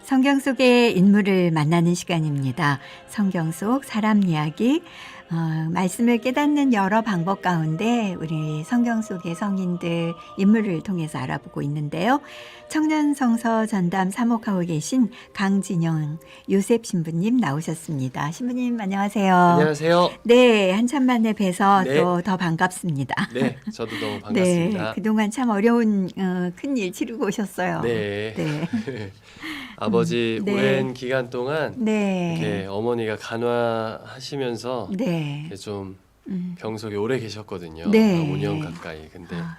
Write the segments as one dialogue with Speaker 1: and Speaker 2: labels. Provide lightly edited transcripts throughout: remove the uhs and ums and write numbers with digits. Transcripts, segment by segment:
Speaker 1: 성경 속의 인물을 만나는 시간입니다. 성경 속 사람 이야기, 말씀을 깨닫는 여러 방법 가운데 우리 성경 속의 성인들 인물을 통해서 알아보고 있는데요. 청년성서 전담 사목하고 계신 강진영 요셉 신부님 나오셨습니다. 신부님 안녕하세요.
Speaker 2: 안녕하세요.
Speaker 1: 네, 한참 만에 뵈서
Speaker 2: 네.
Speaker 1: 또 더 반갑습니다.
Speaker 2: 네, 저도 너무 반갑습니다.
Speaker 1: 네, 그동안 참 어려운 큰일 치르고 오셨어요.
Speaker 2: 네.
Speaker 1: 네.
Speaker 2: 아버지
Speaker 1: 네.
Speaker 2: 오랜 기간 동안
Speaker 1: 네.
Speaker 2: 이렇게 어머니가 간화하시면서
Speaker 1: 네.
Speaker 2: 이렇게 좀
Speaker 1: 음.
Speaker 2: 병속에 오래 계셨거든요.
Speaker 1: 네.
Speaker 2: 5년 가까이. 근데
Speaker 1: 아,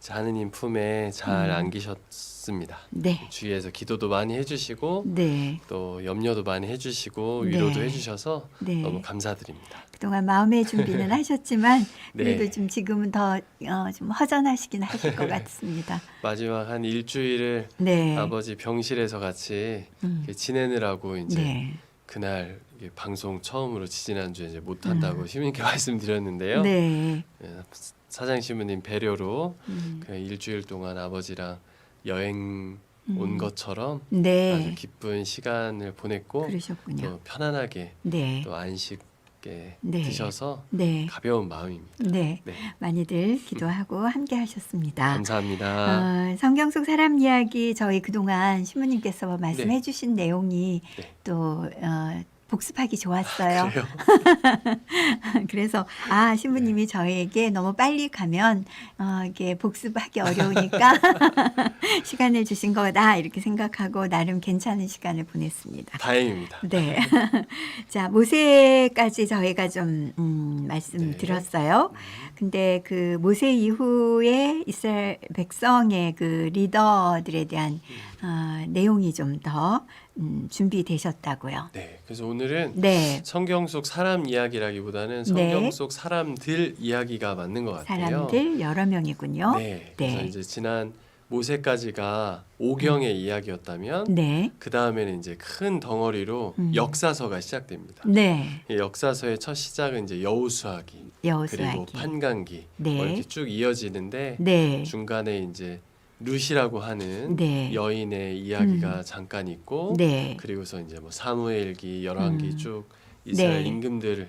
Speaker 2: 하느님 품에 잘 안기셨습니다.
Speaker 1: 네.
Speaker 2: 주위에서 기도도 많이 해주시고
Speaker 1: 네.
Speaker 2: 또 염려도 많이 해주시고
Speaker 1: 네.
Speaker 2: 위로도 해주셔서
Speaker 1: 네.
Speaker 2: 너무 감사드립니다.
Speaker 1: 그동안 마음의 준비는 하셨지만 그래도
Speaker 2: 네.
Speaker 1: 좀 지금은 더 좀 허전하시긴 하실 것 같습니다.
Speaker 2: 마지막 한 일주일을
Speaker 1: 네.
Speaker 2: 아버지 병실에서 같이
Speaker 1: 음.
Speaker 2: 이렇게 지내느라고 이제
Speaker 1: 네.
Speaker 2: 그날 이게 방송 처음으로 지지난주에 이제 못한다고 시민님께 말씀드렸는데요.
Speaker 1: 네.
Speaker 2: 사장 신부님 배려로
Speaker 1: 음.
Speaker 2: 그 일주일 동안 아버지랑 여행 온
Speaker 1: 음.
Speaker 2: 것처럼 아주
Speaker 1: 네.
Speaker 2: 기쁜 시간을 보냈고
Speaker 1: 그러셨군요.
Speaker 2: 또 편안하게
Speaker 1: 네.
Speaker 2: 또 안식에
Speaker 1: 네.
Speaker 2: 드셔서
Speaker 1: 네.
Speaker 2: 가벼운 마음입니다.
Speaker 1: 네.
Speaker 2: 네,
Speaker 1: 많이들 기도하고 함께 하셨습니다.
Speaker 2: 감사합니다.
Speaker 1: 성경 속 사람 이야기 저희 그동안 신부님께서 말씀해
Speaker 2: 네.
Speaker 1: 주신 내용이
Speaker 2: 네.
Speaker 1: 또 복습하기 좋았어요.
Speaker 2: 그래요?
Speaker 1: 그래서 신부님이 저에게 너무 빨리 가면 이게 복습하기 어려우니까 시간을 주신 거다 이렇게 생각하고 나름 괜찮은 시간을 보냈습니다.
Speaker 2: 다행입니다.
Speaker 1: 네. 자, 모세까지 저희가 좀 말씀
Speaker 2: 네.
Speaker 1: 드렸어요. 근데 그 모세 이후에 이스라엘 백성의 그 리더들에 대한 내용이 좀 더 준비되셨다고요.
Speaker 2: 네, 그래서 오늘은
Speaker 1: 네.
Speaker 2: 성경 속 사람 이야기라기보다는 성경
Speaker 1: 네.
Speaker 2: 속 사람들 이야기가 맞는 것 같아요.
Speaker 1: 사람들 여러 명이군요.
Speaker 2: 네, 그래서
Speaker 1: 네.
Speaker 2: 이제 지난 모세까지가 오경의 이야기였다면
Speaker 1: 네.
Speaker 2: 그 다음에는 이제 큰 덩어리로 역사서가 시작됩니다.
Speaker 1: 네.
Speaker 2: 이 역사서의 첫 시작은 이제 여호수아기 그리고
Speaker 1: 여호수아기.
Speaker 2: 판관기
Speaker 1: 네.
Speaker 2: 뭐 이렇게 쭉 이어지는데
Speaker 1: 네.
Speaker 2: 중간에 이제 룻이라고 하는
Speaker 1: 네.
Speaker 2: 여인의 이야기가 잠깐 있고
Speaker 1: 네.
Speaker 2: 그리고서 이제 뭐 사무엘기, 열왕기
Speaker 1: 음.
Speaker 2: 쭉 이스라엘
Speaker 1: 네.
Speaker 2: 임금들에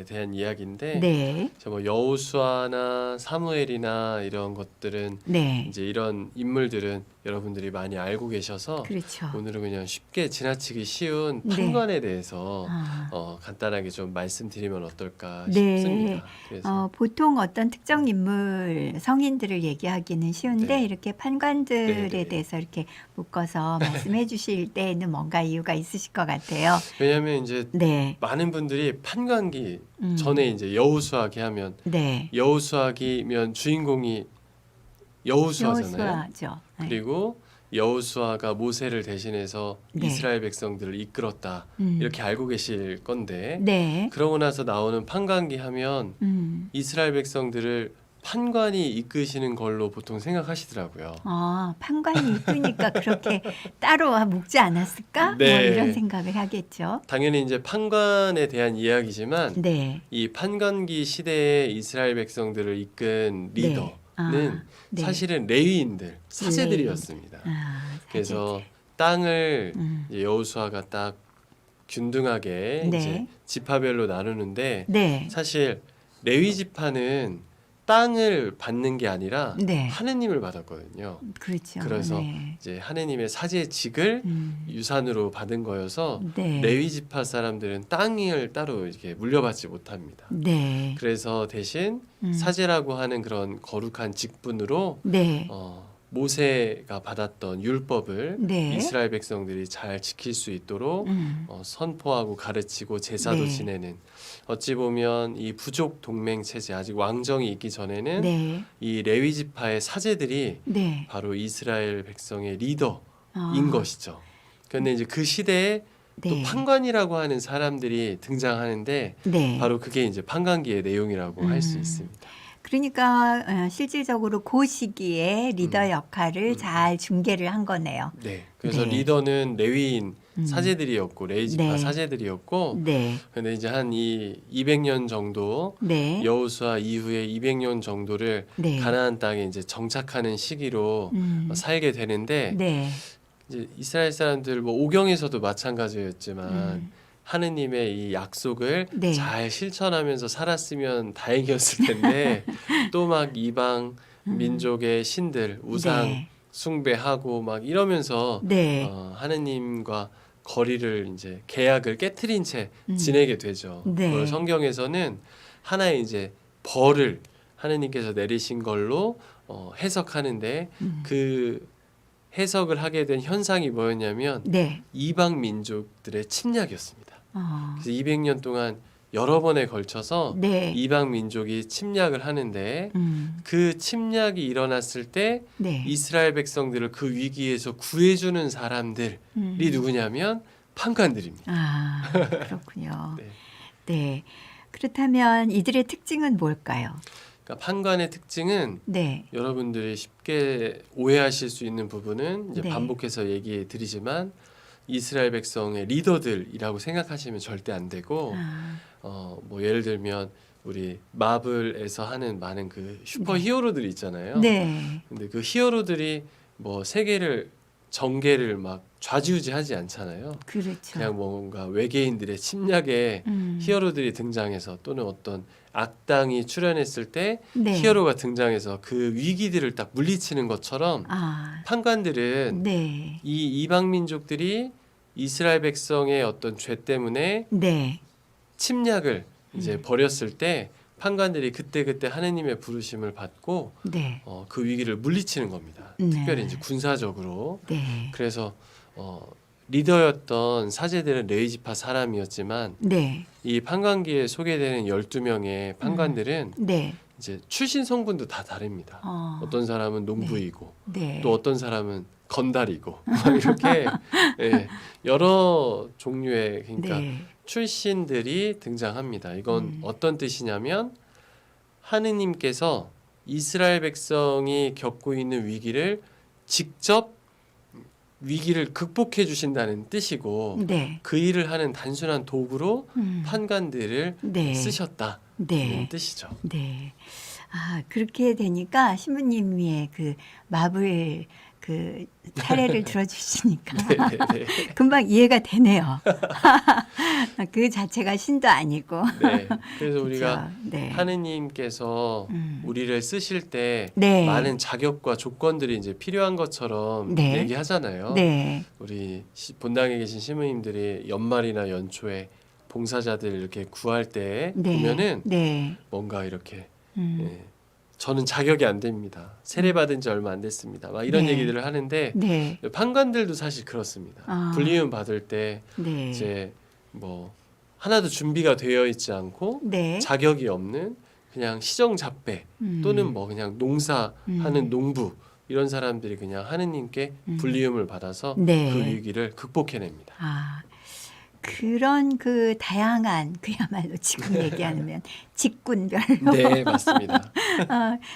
Speaker 2: 대한 이야기인데
Speaker 1: 네.
Speaker 2: 뭐 여호수아나 사무엘이나 이런 것들은
Speaker 1: 네.
Speaker 2: 이제 이런 인물들은 여러분들이 많이 알고 계셔서
Speaker 1: 그렇죠.
Speaker 2: 오늘은 그냥 쉽게 지나치기 쉬운
Speaker 1: 네.
Speaker 2: 판관에 대해서
Speaker 1: 아.
Speaker 2: 간단하게 좀 말씀드리면 어떨까
Speaker 1: 네.
Speaker 2: 싶습니다. 그래서
Speaker 1: 보통 어떤 특정 인물 성인들을 얘기하기는 쉬운데
Speaker 2: 네.
Speaker 1: 이렇게 판관들에
Speaker 2: 네, 네.
Speaker 1: 대해서 이렇게 묶어서 말씀해 주실 때에는 뭔가 이유가 있으실 것 같아요.
Speaker 2: 왜냐하면 이제
Speaker 1: 네.
Speaker 2: 많은 분들이 판관기
Speaker 1: 음.
Speaker 2: 전에 이제 여호수아기 하면
Speaker 1: 네.
Speaker 2: 여호수아기면 주인공이 여호수아잖아요.
Speaker 1: 여호수아죠. 네.
Speaker 2: 그리고 여호수아가 모세를 대신해서
Speaker 1: 네.
Speaker 2: 이스라엘 백성들을 이끌었다 이렇게 알고 계실 건데
Speaker 1: 네.
Speaker 2: 그러고 나서 나오는 판관기 하면 이스라엘 백성들을 판관이 이끄시는 걸로 보통 생각하시더라고요.
Speaker 1: 판관이 이끄니까 그렇게 따로 묶지 않았을까?
Speaker 2: 네.
Speaker 1: 뭐 이런 생각을 하겠죠.
Speaker 2: 당연히 이제 판관에 대한 이야기지만
Speaker 1: 네.
Speaker 2: 이 판관기 시대에 이스라엘 백성들을 이끈 리더는
Speaker 1: 네.
Speaker 2: 사실은 레위인들, 사제들이었습니다. 그래서 땅을 이제 여호수아가 딱 균등하게
Speaker 1: 네.
Speaker 2: 이제 지파별로 나누는데
Speaker 1: 네.
Speaker 2: 사실 레위 지파는 땅을 받는 게 아니라
Speaker 1: 네.
Speaker 2: 하느님을 받았거든요.
Speaker 1: 그렇죠.
Speaker 2: 그래서
Speaker 1: 네.
Speaker 2: 이제 하느님의 사제직을 유산으로 받은 거여서
Speaker 1: 네.
Speaker 2: 레위 지파 사람들은 땅을 따로 이렇게 물려받지 못합니다.
Speaker 1: 네.
Speaker 2: 그래서 대신 사제라고 하는 그런 거룩한 직분으로
Speaker 1: 네.
Speaker 2: 모세가 받았던 율법을
Speaker 1: 네.
Speaker 2: 이스라엘 백성들이 잘 지킬 수 있도록 선포하고 가르치고 제사도
Speaker 1: 네.
Speaker 2: 지내는 어찌 보면 이 부족 동맹 체제 아직 왕정이 있기 전에는
Speaker 1: 네.
Speaker 2: 이 레위 지파의 사제들이
Speaker 1: 네.
Speaker 2: 바로 이스라엘 백성의 리더인
Speaker 1: 아.
Speaker 2: 것이죠. 그런데 이제 그 시대에 또
Speaker 1: 네.
Speaker 2: 판관이라고 하는 사람들이 등장하는데
Speaker 1: 네.
Speaker 2: 바로 그게 이제 판관기의 내용이라고 할 수 있습니다.
Speaker 1: 그러니까 실질적으로 그 시기에 리더 역할을 잘 중개를 한 거네요.
Speaker 2: 네. 그래서
Speaker 1: 네.
Speaker 2: 리더는 레위인 사제들이었고 레위 지파
Speaker 1: 네.
Speaker 2: 사제들이었고
Speaker 1: 네.
Speaker 2: 근데 이제 한 이 200년 정도
Speaker 1: 네.
Speaker 2: 여호수아 이후에 200년 정도를
Speaker 1: 네.
Speaker 2: 가나안 땅에 이제 정착하는 시기로 살게 되는데
Speaker 1: 네.
Speaker 2: 이제 이스라엘 사람들 뭐 오경에서도 마찬가지였지만
Speaker 1: 음.
Speaker 2: 하느님의 이 약속을
Speaker 1: 네.
Speaker 2: 잘 실천하면서 살았으면 다행이었을 텐데 또 막 이방 민족의 신들 우상
Speaker 1: 네.
Speaker 2: 숭배하고 막 이러면서
Speaker 1: 네.
Speaker 2: 하느님과 거리를 이제 계약을 깨트린 채
Speaker 1: 음.
Speaker 2: 지내게 되죠.
Speaker 1: 네.
Speaker 2: 그걸 성경에서는 하나의 이제 벌을 하느님께서 내리신 걸로 해석하는데 그 해석을 하게 된 현상이 뭐였냐면
Speaker 1: 네.
Speaker 2: 이방 민족들의 침략이었습니다.
Speaker 1: 어.
Speaker 2: 그래서 200년 동안 여러 번에 걸쳐서
Speaker 1: 네.
Speaker 2: 이방 민족이 침략을 하는데 그 침략이 일어났을 때
Speaker 1: 네.
Speaker 2: 이스라엘 백성들을 그 위기에서 구해주는 사람들이 누구냐면 판관들입니다.
Speaker 1: 아, 그렇군요.
Speaker 2: 네.
Speaker 1: 네. 그렇다면 이들의 특징은 뭘까요?
Speaker 2: 그러니까 판관의 특징은
Speaker 1: 네.
Speaker 2: 여러분들이 쉽게 오해하실 수 있는 부분은 이제
Speaker 1: 네.
Speaker 2: 반복해서 얘기해 드리지만 이스라엘 백성의 리더들이라고 생각하시면 절대 안 되고
Speaker 1: 아,
Speaker 2: 뭐 예를 들면 우리 마블에서 하는 많은 그 슈퍼 히어로들이 있잖아요.
Speaker 1: 네.
Speaker 2: 근데 그 히어로들이 뭐 세계를 전개를 막 좌지우지하지 않잖아요.
Speaker 1: 그렇죠.
Speaker 2: 그냥 뭔가 외계인들의 침략에 히어로들이 등장해서 또는 어떤 악당이 출연했을 때
Speaker 1: 네.
Speaker 2: 히어로가 등장해서 그 위기들을 딱 물리치는 것처럼
Speaker 1: 아,
Speaker 2: 판관들은
Speaker 1: 네.
Speaker 2: 이 이방 민족들이 이스라엘 백성의 어떤 죄 때문에
Speaker 1: 네.
Speaker 2: 침략을 이제 벌였을 때 판관들이 그때 하느님의 부르심을 받고
Speaker 1: 네.
Speaker 2: 그 위기를 물리치는 겁니다.
Speaker 1: 네.
Speaker 2: 특별히 이제 군사적으로.
Speaker 1: 네.
Speaker 2: 그래서 리더였던 사제들은 레위지파 사람이었지만
Speaker 1: 네.
Speaker 2: 이 판관기에 소개되는 12명의 판관들은
Speaker 1: 네.
Speaker 2: 이제 출신 성분도 다 다릅니다. 어떤 사람은 농부이고
Speaker 1: 네.
Speaker 2: 또 어떤 사람은 건달이고 막 이렇게 예, 여러 종류의 그러니까
Speaker 1: 네.
Speaker 2: 출신들이 등장합니다. 이건 어떤 뜻이냐면 하느님께서 이스라엘 백성이 겪고 있는 위기를 직접 위기를 극복해 주신다는 뜻이고
Speaker 1: 네.
Speaker 2: 그 일을 하는 단순한 도구로
Speaker 1: 음.
Speaker 2: 판관들을
Speaker 1: 네.
Speaker 2: 쓰셨다는
Speaker 1: 네.
Speaker 2: 뜻이죠.
Speaker 1: 네. 아, 그렇게 되니까 신부님의 그 마블 그 사례를 들어주시니까
Speaker 2: 네.
Speaker 1: 금방 이해가 되네요. 그 자체가 신도 아니고.
Speaker 2: 네. 그래서 우리가
Speaker 1: 그렇죠. 네.
Speaker 2: 하느님께서 우리를 쓰실 때
Speaker 1: 네.
Speaker 2: 많은 자격과 조건들이 이제 필요한 것처럼
Speaker 1: 네.
Speaker 2: 얘기하잖아요.
Speaker 1: 네.
Speaker 2: 우리 본당에 계신 신부님들이 연말이나 연초에 봉사자들 이렇게 구할 때
Speaker 1: 네.
Speaker 2: 보면은
Speaker 1: 네.
Speaker 2: 뭔가 이렇게
Speaker 1: 음.
Speaker 2: 예, 저는 자격이 안 됩니다. 세례받은 지 얼마 안 됐습니다. 막 이런
Speaker 1: 네.
Speaker 2: 얘기들을 하는데
Speaker 1: 네.
Speaker 2: 판관들도 사실 그렇습니다.
Speaker 1: 아.
Speaker 2: 불리움 받을 때
Speaker 1: 네.
Speaker 2: 이제 뭐 하나도 준비가 되어 있지 않고
Speaker 1: 네.
Speaker 2: 자격이 없는 그냥 시정잡배 또는 뭐 그냥 농사하는 농부 이런 사람들이 그냥 하느님께 불리움을 받아서
Speaker 1: 네.
Speaker 2: 그 위기를 극복해냅니다.
Speaker 1: 아, 그런 그 다양한 그야말로 지금 얘기하면 직군별로
Speaker 2: 네, 맞습니다.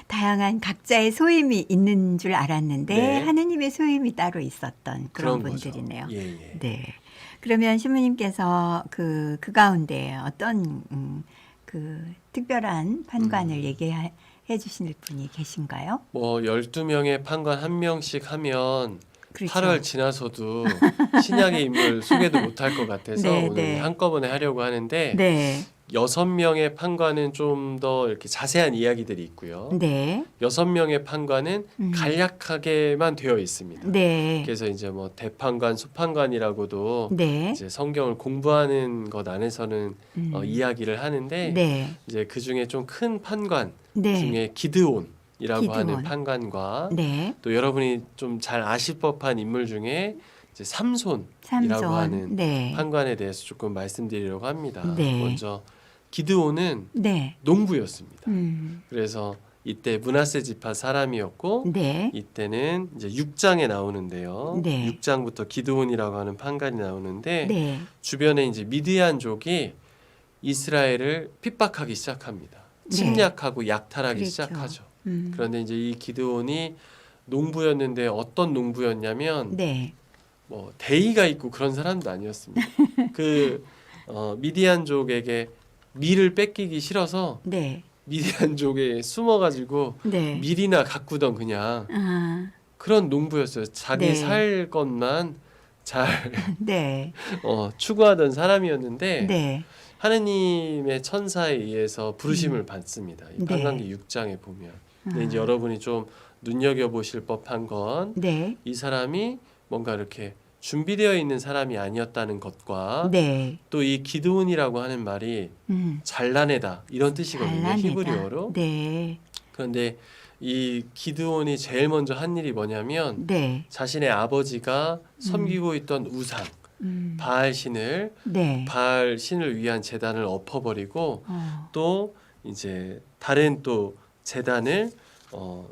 Speaker 1: 다양한 각자의 소임이 있는 줄 알았는데
Speaker 2: 네.
Speaker 1: 하느님의 소임이 따로 있었던 그런
Speaker 2: 거죠.
Speaker 1: 분들이네요.
Speaker 2: 예, 예.
Speaker 1: 네. 그러면 신부님께서 그 가운데 어떤 그 특별한 판관을 얘기해 주실 분이 계신가요?
Speaker 2: 뭐 12명의 판관 한 명씩 하면
Speaker 1: 그렇죠.
Speaker 2: 8월 지나서도 신약의 인물 소개도 못할 것 같아서
Speaker 1: 네,
Speaker 2: 오늘
Speaker 1: 네.
Speaker 2: 한꺼번에 하려고 하는데
Speaker 1: 네.
Speaker 2: 6명의 판관은 좀 더 이렇게 자세한 이야기들이 있고요.
Speaker 1: 네.
Speaker 2: 6명의 판관은 간략하게만 되어 있습니다.
Speaker 1: 네.
Speaker 2: 그래서 이제 뭐 대판관, 소판관이라고도
Speaker 1: 네.
Speaker 2: 이제 성경을 공부하는 것 안에서는 이야기를 하는데
Speaker 1: 네.
Speaker 2: 이제 그 중에 좀 큰 판관
Speaker 1: 네.
Speaker 2: 중에 기드온이라고 하는
Speaker 1: 기드온.
Speaker 2: 판관과
Speaker 1: 네.
Speaker 2: 또 여러분이 좀 잘 아실 법한 인물 중에 이제 삼손이라고 하는
Speaker 1: 네.
Speaker 2: 판관에 대해서 조금 말씀드리려고 합니다.
Speaker 1: 네.
Speaker 2: 먼저 기드온은
Speaker 1: 네.
Speaker 2: 농부였습니다.
Speaker 1: 음.
Speaker 2: 그래서 이때 므낫세 지파 사람이었고
Speaker 1: 네.
Speaker 2: 이때는 이제 6장에 나오는데요.
Speaker 1: 네.
Speaker 2: 6장부터 기드온이라고 하는 판관이 나오는데
Speaker 1: 네.
Speaker 2: 주변에 이제 미디안족이 이스라엘을 핍박하기 시작합니다.
Speaker 1: 네.
Speaker 2: 침략하고 약탈하기
Speaker 1: 그렇죠.
Speaker 2: 시작하죠.
Speaker 1: 음.
Speaker 2: 그런데 이제 이 기드온이 농부였는데 어떤 농부였냐면
Speaker 1: 네.
Speaker 2: 뭐 대의가 있고 그런 사람도 아니었습니다. 그 미디안족에게 밀을 뺏기기 싫어서
Speaker 1: 네.
Speaker 2: 미디안족에 숨어가지고
Speaker 1: 네.
Speaker 2: 밀이나 가꾸던 그냥
Speaker 1: 아.
Speaker 2: 그런 농부였어요. 자기
Speaker 1: 네.
Speaker 2: 살 것만 잘
Speaker 1: 네.
Speaker 2: 추구하던 사람이었는데
Speaker 1: 네.
Speaker 2: 하느님의 천사에 의해서 부르심을 받습니다. 이
Speaker 1: 네.
Speaker 2: 판관기 6장에 보면. 근데 이제
Speaker 1: 아.
Speaker 2: 여러분이 좀 눈여겨 보실 법한 건
Speaker 1: 네.
Speaker 2: 이 사람이 뭔가 이렇게 준비되어 있는 사람이 아니었다는 것과
Speaker 1: 네.
Speaker 2: 또 이 기드온이라고 하는 말이 잘라내다 이런 뜻이거든요.
Speaker 1: 잘라내다.
Speaker 2: 히브리어로.
Speaker 1: 네.
Speaker 2: 그런데 이 기드온이 제일 먼저 한 일이 뭐냐면
Speaker 1: 네.
Speaker 2: 자신의 아버지가 섬기고 있던 우상 바알 신을
Speaker 1: 네.
Speaker 2: 바알 신을 위한 제단을 엎어버리고
Speaker 1: 어.
Speaker 2: 또 이제 다른 또 제단을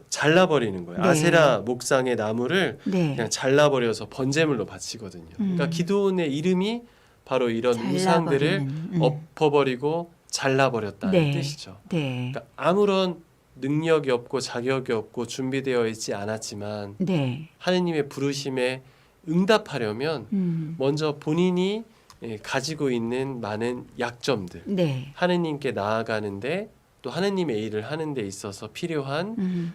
Speaker 2: 잘라버리는 거예요.
Speaker 1: 네.
Speaker 2: 아세라 목상의 나무를
Speaker 1: 네.
Speaker 2: 그냥 잘라버려서 번제물로 바치거든요. 그러니까 기드온의 이름이 바로 이런 우상들을
Speaker 1: 잘라버리는.
Speaker 2: 엎어버리고 잘라버렸다는
Speaker 1: 네.
Speaker 2: 뜻이죠.
Speaker 1: 네.
Speaker 2: 그러니까 아무런 능력이 없고 자격이 없고 준비되어 있지 않았지만
Speaker 1: 네.
Speaker 2: 하느님의 부르심에 응답하려면 먼저 본인이 가지고 있는 많은 약점들
Speaker 1: 네.
Speaker 2: 하느님께 나아가는데 또 하느님의 일을 하는 데 있어서 필요한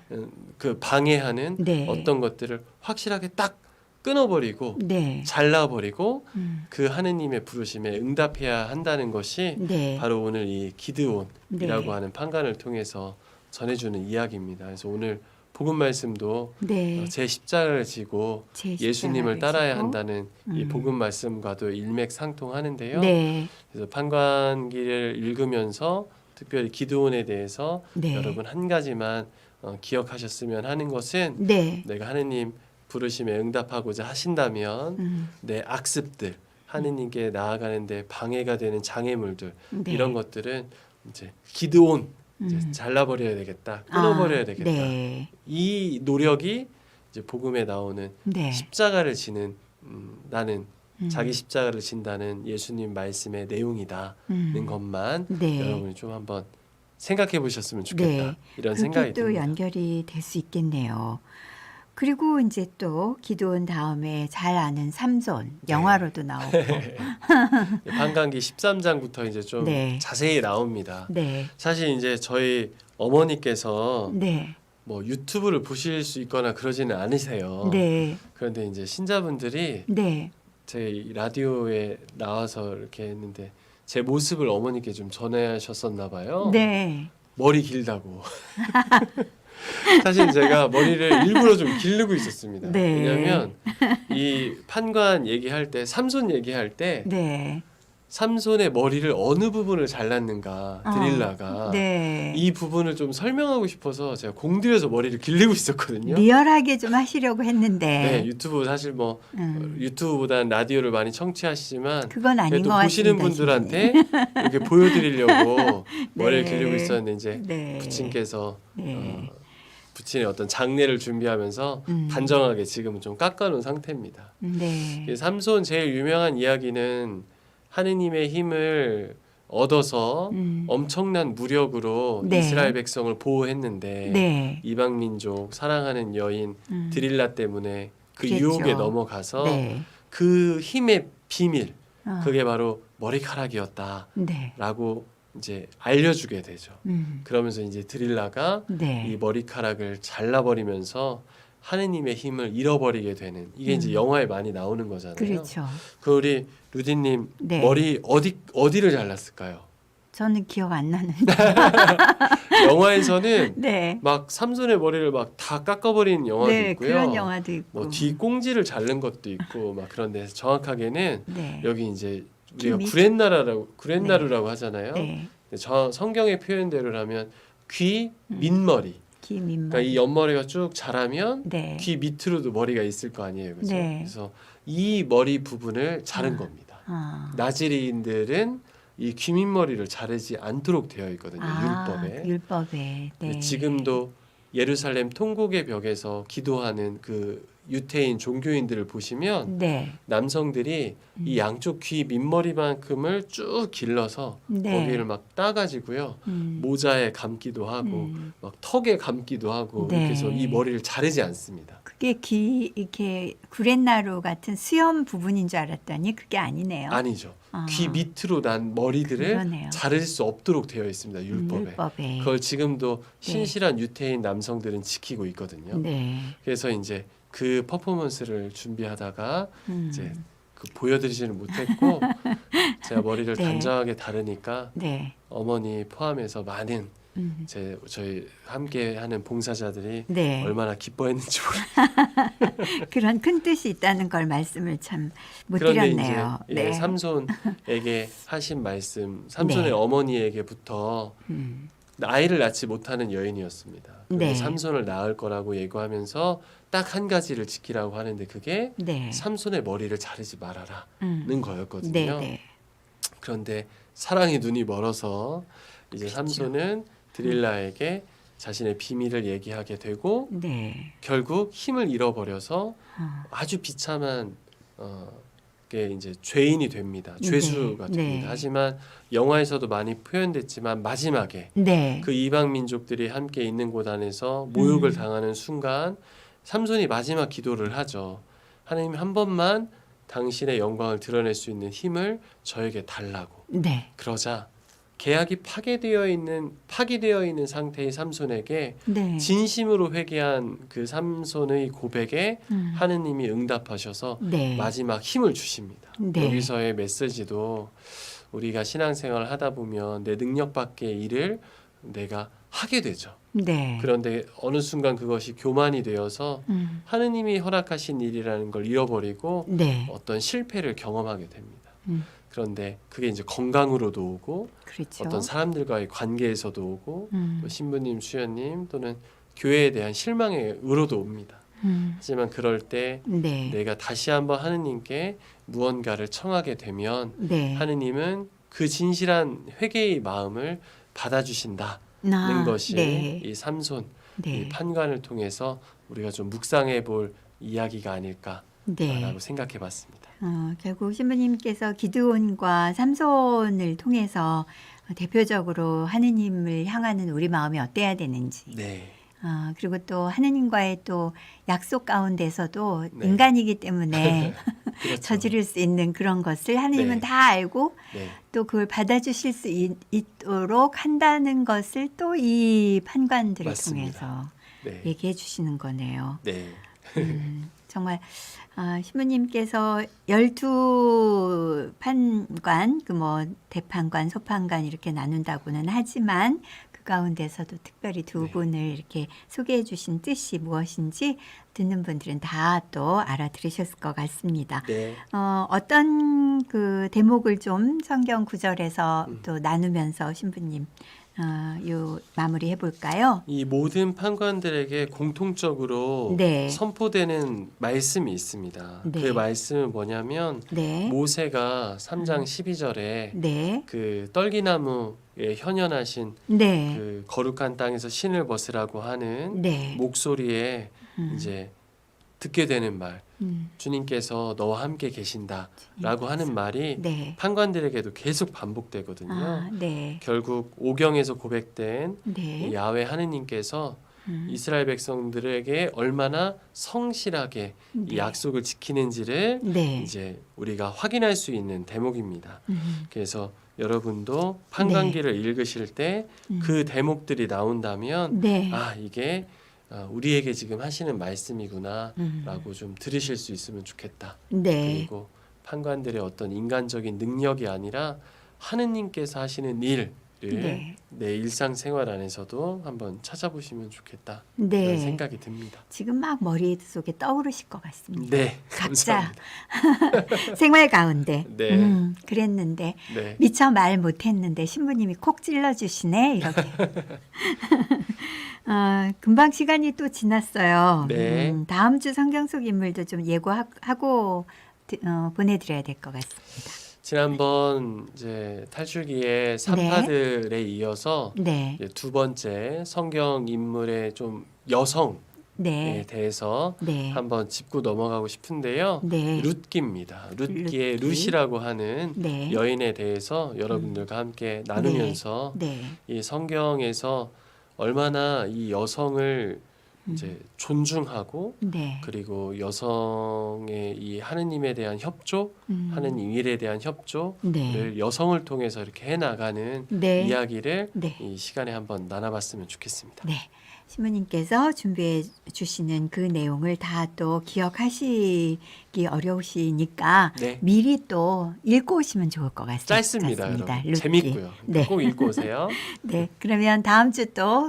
Speaker 2: 그 방해하는
Speaker 1: 네.
Speaker 2: 어떤 것들을 확실하게 딱 끊어버리고
Speaker 1: 네.
Speaker 2: 잘라버리고 그 하느님의 부르심에 응답해야 한다는 것이
Speaker 1: 네.
Speaker 2: 바로 오늘 이 기드온이라고
Speaker 1: 네.
Speaker 2: 하는 판관을 통해서 전해주는 이야기입니다. 그래서 오늘 복음 말씀도
Speaker 1: 네.
Speaker 2: 제 십자가를 지고
Speaker 1: 제
Speaker 2: 예수님을
Speaker 1: 십자가를
Speaker 2: 따라야
Speaker 1: 지고.
Speaker 2: 한다는 이 복음 말씀과도 일맥상통하는데요.
Speaker 1: 네.
Speaker 2: 그래서 판관기를 읽으면서 특별히 기드온에 대해서
Speaker 1: 네.
Speaker 2: 여러분 한 가지만 기억하셨으면 하는 것은
Speaker 1: 네.
Speaker 2: 내가 하느님 부르심에 응답하고자 하신다면 내 악습들 하느님께 나아가는데 방해가 되는 장애물들
Speaker 1: 네.
Speaker 2: 이런 것들은 이제 기드온 이제 잘라버려야 되겠다, 끊어버려야 되겠다.
Speaker 1: 네.
Speaker 2: 이 노력이 이제 복음에 나오는
Speaker 1: 네.
Speaker 2: 십자가를 지는 나는
Speaker 1: 음.
Speaker 2: 자기 십자가를 진다는 예수님 말씀의 내용이다는 것만
Speaker 1: 네.
Speaker 2: 여러분이 좀 한번 생각해 보셨으면 좋겠다.
Speaker 1: 네.
Speaker 2: 이런
Speaker 1: 그게
Speaker 2: 생각이
Speaker 1: 또
Speaker 2: 듭니다.
Speaker 1: 연결이 될 수 있겠네요. 그리고 이제 또 기도원 다음에 잘 아는 삼손 영화로도 나오고.
Speaker 2: 판관기 13장부터 이제 좀
Speaker 1: 네.
Speaker 2: 자세히 나옵니다.
Speaker 1: 네.
Speaker 2: 사실 이제 저희 어머니께서
Speaker 1: 네.
Speaker 2: 뭐 유튜브를 보실 수 있거나 그러지는 않으세요.
Speaker 1: 네.
Speaker 2: 그런데 이제 신자분들이
Speaker 1: 네.
Speaker 2: 제 라디오에 나와서 이렇게 했는데 제 모습을 어머니께 좀 전하셨었나 봐요.
Speaker 1: 네.
Speaker 2: 머리 길다고. 사실 제가 머리를 일부러 좀 기르고 있었습니다.
Speaker 1: 네.
Speaker 2: 왜냐하면 이 판관 얘기할 때 삼손 얘기할 때
Speaker 1: 네.
Speaker 2: 삼손의 머리를 어느 부분을 잘랐는가 드릴라가
Speaker 1: 네.
Speaker 2: 이 부분을 좀 설명하고 싶어서 제가 공들여서 머리를 길르고 있었거든요.
Speaker 1: 리얼하게 좀 하시려고 했는데.
Speaker 2: 네, 유튜브 사실 뭐 유튜브보다는 라디오를 많이 청취하시지만
Speaker 1: 그건 아닌
Speaker 2: 그래도
Speaker 1: 것
Speaker 2: 보시는
Speaker 1: 같습니다,
Speaker 2: 분들한테 이렇게 보여드리려고
Speaker 1: 네.
Speaker 2: 머리를 기르고 있었는데 이제
Speaker 1: 네.
Speaker 2: 부친께서
Speaker 1: 네.
Speaker 2: 부친의 어떤 장례를 준비하면서 단정하게 지금은 좀 깎아놓은 상태입니다.
Speaker 1: 네.
Speaker 2: 삼손 제일 유명한 이야기는 하느님의 힘을 얻어서 엄청난 무력으로
Speaker 1: 네.
Speaker 2: 이스라엘 백성을 보호했는데
Speaker 1: 네.
Speaker 2: 이방 민족 사랑하는 여인 드릴라 때문에 그
Speaker 1: 그랬죠.
Speaker 2: 유혹에 넘어가서
Speaker 1: 네.
Speaker 2: 그 힘의 비밀 그게
Speaker 1: 어.
Speaker 2: 바로 머리카락이었다라고
Speaker 1: 네.
Speaker 2: 이제 알려주게 되죠.
Speaker 1: 음.
Speaker 2: 그러면서 이제 드릴라가
Speaker 1: 네.
Speaker 2: 이 머리카락을 잘라버리면서 하느님의 힘을 잃어버리게 되는 이게 이제 영화에 많이 나오는 거잖아요.
Speaker 1: 그렇죠.
Speaker 2: 그 우리 루디님
Speaker 1: 네.
Speaker 2: 머리 어디를 잘랐을까요?
Speaker 1: 저는 기억 안 나는데.
Speaker 2: 영화에서는
Speaker 1: 네.
Speaker 2: 막 삼손의 머리를 막 다 깎아버리는 영화도
Speaker 1: 네,
Speaker 2: 있고요.
Speaker 1: 그런 영화도 있고.
Speaker 2: 뭐 뒤꽁지를 자른 것도 있고 막 그런데 정확하게는
Speaker 1: 네.
Speaker 2: 여기 이제 우리가
Speaker 1: 귀 밑?
Speaker 2: 구렛나루라고 하잖아요.
Speaker 1: 네.
Speaker 2: 근데 성경의 표현대로라면 귀 밑머리.
Speaker 1: 귀 밑머리.
Speaker 2: 그러니까 이 옆머리가 쭉 자라면
Speaker 1: 네.
Speaker 2: 귀 밑으로도 머리가 있을 거 아니에요, 그렇죠?
Speaker 1: 네.
Speaker 2: 그래서 이 머리 부분을 자른 겁니다. 나지리인들은 이 귀 밑머리를 자르지 않도록 되어 있거든요, 율법에.
Speaker 1: 율법에. 네.
Speaker 2: 지금도 예루살렘 통곡의 벽에서 기도하는 그 유태인 종교인들을 보시면
Speaker 1: 네.
Speaker 2: 남성들이 이 양쪽 귀 밑머리만큼을 쭉 길러서
Speaker 1: 네.
Speaker 2: 거기를 막 따가지고요 모자에 감기도 하고 막 턱에 감기도 하고
Speaker 1: 네.
Speaker 2: 이렇게 해서 이 머리를 자르지 않습니다.
Speaker 1: 그게 이렇게 구렛나루 같은 수염 부분인 줄 알았더니 그게 아니네요.
Speaker 2: 아니죠. 귀 밑으로 난 머리들을
Speaker 1: 그러네요.
Speaker 2: 자를 수 없도록 되어 있습니다. 율법에. 그걸 지금도 신실한 유태인 남성들은 지키고 있거든요.
Speaker 1: 네.
Speaker 2: 그래서 이제 그 퍼포먼스를 준비하다가
Speaker 1: 음.
Speaker 2: 이제 그 보여드리지는 못했고 제가 머리를
Speaker 1: 네.
Speaker 2: 단정하게 다루니까
Speaker 1: 네.
Speaker 2: 어머니 포함해서 많은 저희 함께하는 봉사자들이
Speaker 1: 네.
Speaker 2: 얼마나 기뻐했는지 모르겠어요.
Speaker 1: 그런 큰 뜻이 있다는 걸 말씀을 참 못
Speaker 2: 그런데
Speaker 1: 드렸네요.
Speaker 2: 이제
Speaker 1: 네.
Speaker 2: 삼손에게 하신 말씀, 삼손의
Speaker 1: 네.
Speaker 2: 어머니에게부터
Speaker 1: 음.
Speaker 2: 아이를 낳지 못하는 여인이었습니다. 그런데
Speaker 1: 네.
Speaker 2: 삼손을 낳을 거라고 예고하면서 딱 한 가지를 지키라고 하는데 그게
Speaker 1: 네.
Speaker 2: 삼손의 머리를 자르지 말아라는
Speaker 1: 네.
Speaker 2: 거였거든요.
Speaker 1: 네.
Speaker 2: 그런데 사랑의 눈이 멀어서 이제
Speaker 1: 그렇죠.
Speaker 2: 삼손은 드릴라에게 자신의 비밀을 얘기하게 되고
Speaker 1: 네.
Speaker 2: 결국 힘을 잃어버려서 아주 비참한 게 이제 죄인이 됩니다. 죄수가
Speaker 1: 네.
Speaker 2: 됩니다.
Speaker 1: 네.
Speaker 2: 하지만 영화에서도 많이 표현됐지만 마지막에
Speaker 1: 네.
Speaker 2: 그 이방 민족들이 함께 있는 곳 안에서 모욕을 당하는 순간 삼손이 마지막 기도를 하죠. 하나님 한 번만 당신의 영광을 드러낼 수 있는 힘을 저에게 달라고.
Speaker 1: 네.
Speaker 2: 그러자 계약이 파기되어 있는 상태의 삼손에게
Speaker 1: 네.
Speaker 2: 진심으로 회개한 그 삼손의 고백에 하느님이 응답하셔서
Speaker 1: 네.
Speaker 2: 마지막 힘을 주십니다.
Speaker 1: 네.
Speaker 2: 여기서의 메시지도 우리가 신앙생활을 하다 보면 내 능력 밖의 일을 내가 하게 되죠.
Speaker 1: 네.
Speaker 2: 그런데 어느 순간 그것이 교만이 되어서 하느님이 허락하신 일이라는 걸 잃어버리고
Speaker 1: 네.
Speaker 2: 어떤 실패를 경험하게 됩니다.
Speaker 1: 음.
Speaker 2: 그런데 그게 이제 건강으로도 오고
Speaker 1: 그렇죠.
Speaker 2: 어떤 사람들과의 관계에서도 오고
Speaker 1: 음.
Speaker 2: 또 신부님, 수녀님 또는 교회에 대한 실망으로도 옵니다. 하지만 그럴 때
Speaker 1: 네.
Speaker 2: 내가 다시 한번 하느님께 무언가를 청하게 되면
Speaker 1: 네.
Speaker 2: 하느님은 그 진실한 회개의 마음을 받아주신다는 것이
Speaker 1: 네.
Speaker 2: 이 삼손
Speaker 1: 네.
Speaker 2: 이 판관을 통해서 우리가 좀 묵상해 볼 이야기가 아닐까라고
Speaker 1: 네.
Speaker 2: 생각해 봤습니다.
Speaker 1: 결국 신부님께서 기드온과 삼손을 통해서 대표적으로 하느님을 향하는 우리 마음이 어때야 되는지
Speaker 2: 네.
Speaker 1: 그리고 또 하느님과의 또 약속 가운데서도
Speaker 2: 네.
Speaker 1: 인간이기 때문에
Speaker 2: 그렇죠.
Speaker 1: 저지를 수 있는 그런 것을 하느님은
Speaker 2: 네.
Speaker 1: 다 알고
Speaker 2: 네.
Speaker 1: 또 그걸 받아주실 수 있도록 한다는 것을 또 이 판관들을
Speaker 2: 맞습니다.
Speaker 1: 통해서
Speaker 2: 네.
Speaker 1: 얘기해 주시는 거네요.
Speaker 2: 네.
Speaker 1: 정말 신부님께서 12판관, 그 뭐 대판관, 소판관 이렇게 나눈다고는 하지만 그 가운데서도 특별히 두
Speaker 2: 네.
Speaker 1: 분을 이렇게 소개해 주신 뜻이 무엇인지 듣는 분들은 다 또 알아들으셨을 것 같습니다.
Speaker 2: 네.
Speaker 1: 어떤 그 대목을 좀 성경 구절에서 또 나누면서 신부님 요 마무리 해볼까요?
Speaker 2: 이 모든 판관들에게 공통적으로
Speaker 1: 네.
Speaker 2: 선포되는 말씀이 있습니다.
Speaker 1: 네.
Speaker 2: 그 말씀은 뭐냐면
Speaker 1: 네,
Speaker 2: 모세가 3장 12절에
Speaker 1: 네,
Speaker 2: 그 떨기나무에 현현하신
Speaker 1: 네,
Speaker 2: 그 거룩한 땅에서 신을 벗으라고 하는
Speaker 1: 네.
Speaker 2: 목소리에 이제 듣게 되는 말, 주님께서 너와 함께 계신다라고 하는 말이
Speaker 1: 네.
Speaker 2: 판관들에게도 계속 반복되거든요.
Speaker 1: 네,
Speaker 2: 결국 오경에서 고백된
Speaker 1: 네.
Speaker 2: 이 야훼 하느님께서 이스라엘 백성들에게 얼마나 성실하게 이 약속을 지키는지를
Speaker 1: 네.
Speaker 2: 이제 우리가 확인할 수 있는 대목입니다. 그래서 여러분도
Speaker 1: 네.
Speaker 2: 판관기를 읽으실 때 그 대목들이 나온다면
Speaker 1: 네.
Speaker 2: 이게 우리에게 지금 하시는 말씀이구나라고 좀 들으실 수 있으면 좋겠다.
Speaker 1: 네.
Speaker 2: 그리고 판관들의 어떤 인간적인 능력이 아니라 하느님께서 하시는 일을
Speaker 1: 네.
Speaker 2: 내 일상생활 안에서도 한번 찾아보시면 좋겠다.
Speaker 1: 네.
Speaker 2: 그런 생각이 듭니다.
Speaker 1: 지금 막 머릿속에 떠오르실 것 같습니다.
Speaker 2: 네,
Speaker 1: 각자
Speaker 2: 감사합니다.
Speaker 1: 생활 가운데
Speaker 2: 네.
Speaker 1: 그랬는데
Speaker 2: 네,
Speaker 1: 미처 말 못했는데 신부님이 콕 찔러주시네 이렇게. 금방 시간이 또 지났어요.
Speaker 2: 네.
Speaker 1: 다음 주 성경 속 인물도 좀 예고하고 보내드려야 될 것 같습니다.
Speaker 2: 지난번 이제 탈출기의 산파들에 이어서
Speaker 1: 네,
Speaker 2: 이제 두 번째 성경 인물의 좀 여성에
Speaker 1: 네,
Speaker 2: 대해서
Speaker 1: 네,
Speaker 2: 한번 짚고 넘어가고 싶은데요.
Speaker 1: 네,
Speaker 2: 룻기입니다. 룻기의
Speaker 1: 룻기.
Speaker 2: 룻이라고 하는
Speaker 1: 네,
Speaker 2: 여인에 대해서 여러분들과 함께 나누면서
Speaker 1: 네,
Speaker 2: 이 성경에서 얼마나 이 여성을 이제 존중하고
Speaker 1: 네,
Speaker 2: 그리고 여성의 이 하느님에 대한 협조, 하느님 일에 대한 협조를
Speaker 1: 네,
Speaker 2: 여성을 통해서 이렇게 해나가는
Speaker 1: 네,
Speaker 2: 이야기를
Speaker 1: 네.
Speaker 2: 이 시간에 한번 나눠봤으면 좋겠습니다.
Speaker 1: 네. 신부님께서 준비해 주시는 그 내용을 다 또 기억하시기 어려우시니까
Speaker 2: 네.
Speaker 1: 미리 또 읽고 오시면 좋을 것 같습니다.
Speaker 2: 짧습니다, 여러분.
Speaker 1: 루티.
Speaker 2: 재밌고요.
Speaker 1: 네.
Speaker 2: 꼭 읽고 오세요.
Speaker 1: 네, 그러면 다음 주 또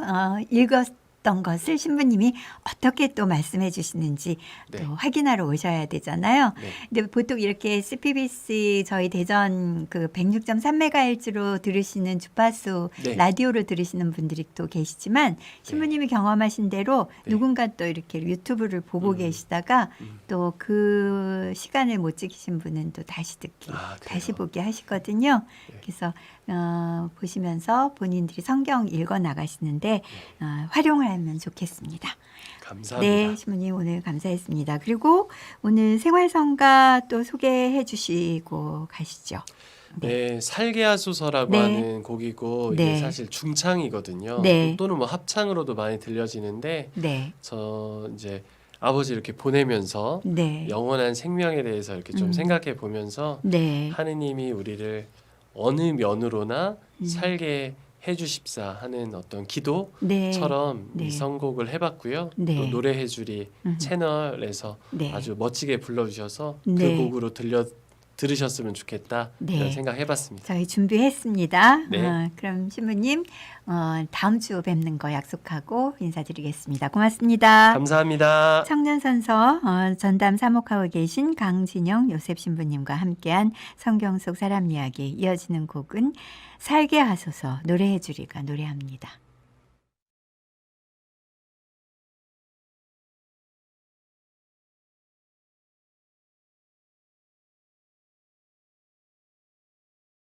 Speaker 1: 읽었던 것을 신부님이 어떻게 또 말씀해 주시는지
Speaker 2: 네.
Speaker 1: 또 확인하러 오셔야 되잖아요.
Speaker 2: 네.
Speaker 1: 근데 보통 이렇게 CPBC 저희 대전 그 106.3MHz로 들으시는 주파수
Speaker 2: 네.
Speaker 1: 라디오를 들으시는 분들이 또 계시지만 신부님이 경험하신 대로
Speaker 2: 네.
Speaker 1: 누군가 또 이렇게 유튜브를 보고
Speaker 2: 음.
Speaker 1: 계시다가
Speaker 2: 음.
Speaker 1: 또 그 시간을 못 지키신 분은 또 다시 듣기,
Speaker 2: 아, 그래요?
Speaker 1: 다시 보기 하시거든요.
Speaker 2: 네.
Speaker 1: 그래서 보시면서 본인들이 성경 읽어 나가시는데 활용을 하면 좋겠습니다.
Speaker 2: 감사합니다.
Speaker 1: 네, 신부님 오늘 감사했습니다. 그리고 오늘 생활성가 또 소개해 주시고 가시죠.
Speaker 2: 네, 살게하소서라고
Speaker 1: 네.
Speaker 2: 하는 곡이고 이게
Speaker 1: 네.
Speaker 2: 사실 중창이거든요.
Speaker 1: 네.
Speaker 2: 또는 뭐 합창으로도 많이 들려지는데
Speaker 1: 네,
Speaker 2: 저 이제 아버지 이렇게 보내면서
Speaker 1: 네,
Speaker 2: 영원한 생명에 대해서 이렇게 좀
Speaker 1: 음.
Speaker 2: 생각해 보면서
Speaker 1: 네,
Speaker 2: 하느님이 우리를 어느 면으로나
Speaker 1: 음.
Speaker 2: 살게 해주십사 하는 어떤
Speaker 1: 네,
Speaker 2: 기도처럼
Speaker 1: 네.
Speaker 2: 이 선곡을 해봤고요.
Speaker 1: 네.
Speaker 2: 또 노래해주리
Speaker 1: 음.
Speaker 2: 채널에서
Speaker 1: 네.
Speaker 2: 아주 멋지게 불러주셔서
Speaker 1: 네.
Speaker 2: 그 곡으로 들으셨으면 좋겠다
Speaker 1: 네.
Speaker 2: 이런 생각해봤습니다.
Speaker 1: 저희 준비했습니다.
Speaker 2: 네.
Speaker 1: 그럼 신부님 다음 주 뵙는 거 약속하고 인사드리겠습니다. 고맙습니다.
Speaker 2: 감사합니다.
Speaker 1: 청년선서 전담 사목하고 계신 강진영 요셉 신부님과 함께한 성경 속 사람 이야기 이어지는 곡은 살게 하소서 노래해 주리가 노래합니다.